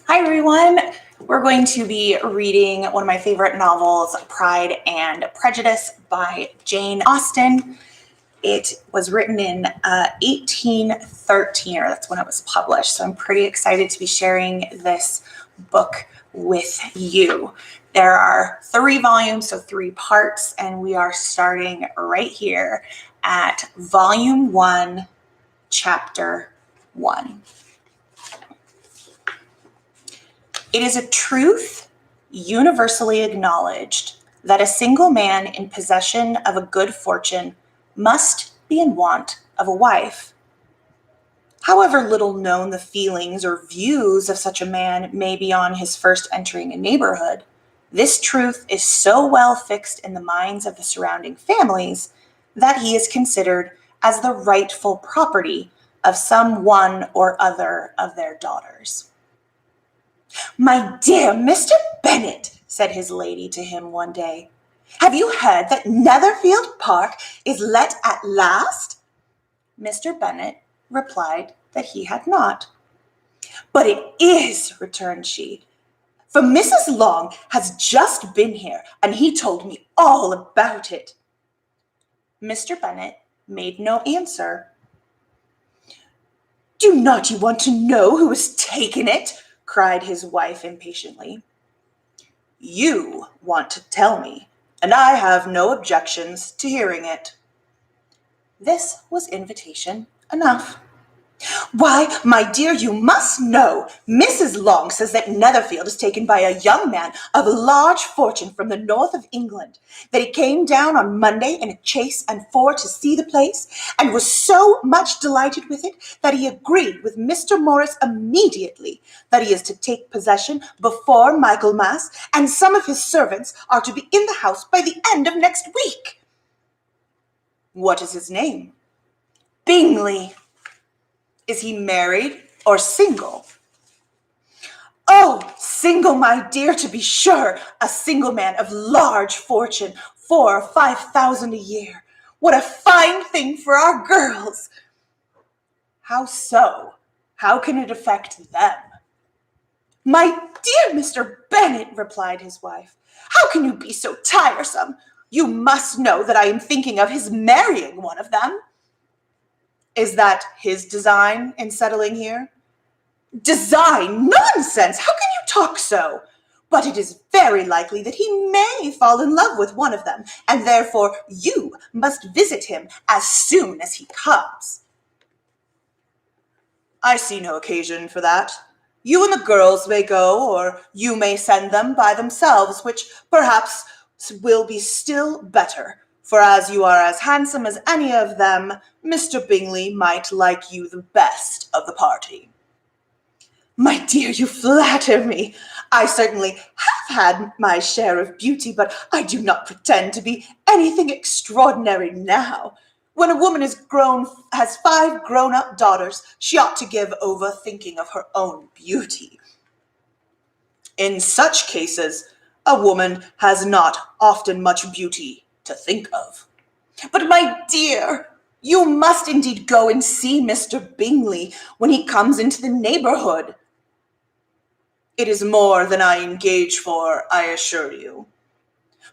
Hi, everyone. We're going to be reading one of my favorite novels, Pride and Prejudice by Jane Austen. It was written in 1813, or that's when it was published. So I'm pretty excited to be sharing this book with you. There are 3 volumes, so 3 parts, and we are starting right here at Volume 1, Chapter 1. It is a truth universally acknowledged that a single man in possession of a good fortune must be in want of a wife. However little known the feelings or views of such a man may be on his first entering a neighborhood, this truth is so well fixed in the minds of the surrounding families that he is considered as the rightful property of some one or other of their daughters. "My dear Mr. Bennet," said his lady to him one day, "have you heard that Netherfield Park is let at last?" Mr. Bennet replied that he had not. "But it is," returned she, "for Mrs. Long has just been here, and he told me all about it." Mr. Bennet made no answer. "Do not you want to know who has taken it?" cried his wife impatiently. "You want to tell me, and I have no objections to hearing it." This was invitation enough. "Why, my dear, you must know. Mrs. Long says that Netherfield is taken by a young man of large fortune from the north of England, that he came down on Monday in a chaise and 4 to see the place, and was so much delighted with it that he agreed with Mr. Morris immediately that he is to take possession before Michaelmas, and some of his servants are to be in the house by the end of next week." "What is his name?" "Bingley." "Is he married or single?" "Oh, single, my dear, to be sure. A single man of large fortune, 4,000 or 5,000 a year. What a fine thing for our girls!" "How so? How can it affect them?" "My dear Mr. Bennet," replied his wife, "how can you be so tiresome? You must know that I am thinking of his marrying one of them." "Is that his design in settling here?" "Design? Nonsense! How can you talk so? But it is very likely that he may fall in love with one of them, and therefore you must visit him as soon as he comes." "I see no occasion for that. You and the girls may go, or you may send them by themselves, which perhaps will be still better, for as you are as handsome as any of them, Mr. Bingley might like you the best of the party." "My dear, you flatter me. I certainly have had my share of beauty, but I do not pretend to be anything extraordinary now. When a woman has 5 grown-up daughters, she ought to give over thinking of her own beauty. In such cases, a woman has not often much beauty to think of." "But, my dear, you must indeed go and see Mr. Bingley when he comes into the neighborhood." "It is more than I engage for, I assure you."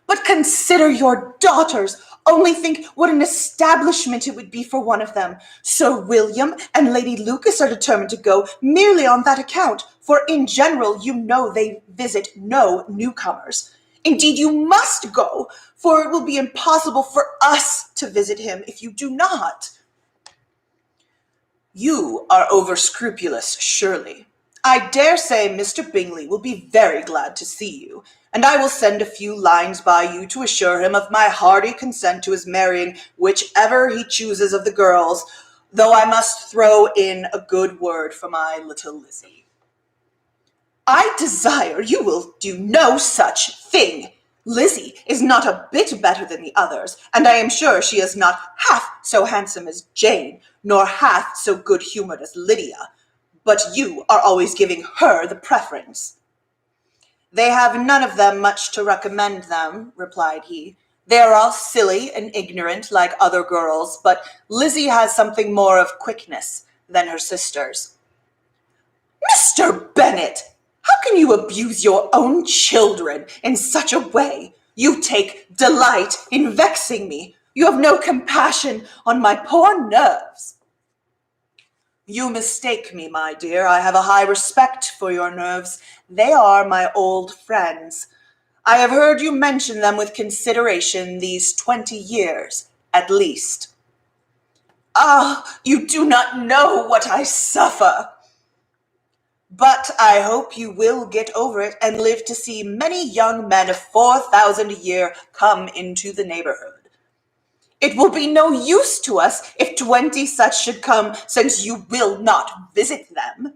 "But consider your daughters. Only think what an establishment it would be for one of them. Sir William and Lady Lucas are determined to go merely on that account, for in general you know they visit no newcomers. Indeed, you must go, for it will be impossible for us to visit him if you do not." "You are over-scrupulous, surely. I dare say Mr. Bingley will be very glad to see you, and I will send a few lines by you to assure him of my hearty consent to his marrying whichever he chooses of the girls, though I must throw in a good word for my little Lizzie." "I desire you will do no such thing. Lizzie is not a bit better than the others, and I am sure she is not half so handsome as Jane, nor half so good-humored as Lydia, but you are always giving her the preference." "They have none of them much to recommend them," replied he. "They are all silly and ignorant like other girls, but Lizzie has something more of quickness than her sisters." "Mr. Bennet!" How can you abuse your own children in such a way? You take delight in vexing me. You have no compassion on my poor nerves. You mistake me, my dear. I have a high respect for your nerves. They are my old friends. I have heard you mention them with consideration these 20 years, at least. Ah, you do not know what I suffer. But I hope you will get over it and live to see many young men of 4,000 a year come into the neighborhood. It will be no use to us if 20 such should come, since you will not visit them.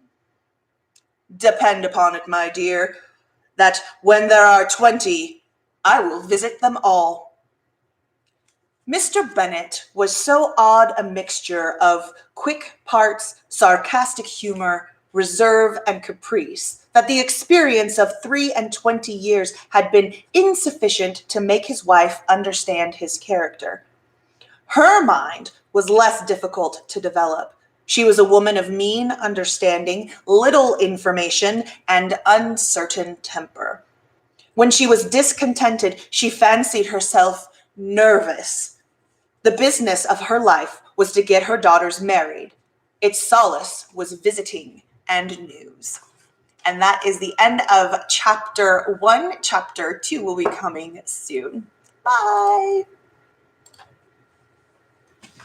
Depend upon it, my dear, that when there are 20, I will visit them all. Mr. Bennet was so odd a mixture of quick parts, sarcastic humor, reserve, and caprice that the experience of 23 years had been insufficient to make his wife understand his character. Her mind was less difficult to develop. She was a woman of mean understanding, little information, and uncertain temper. When she was discontented, she fancied herself nervous. The business of her life was to get her daughters married. Its solace was visiting and news. And that is the end of chapter 1. Chapter 2 will be coming soon. Bye.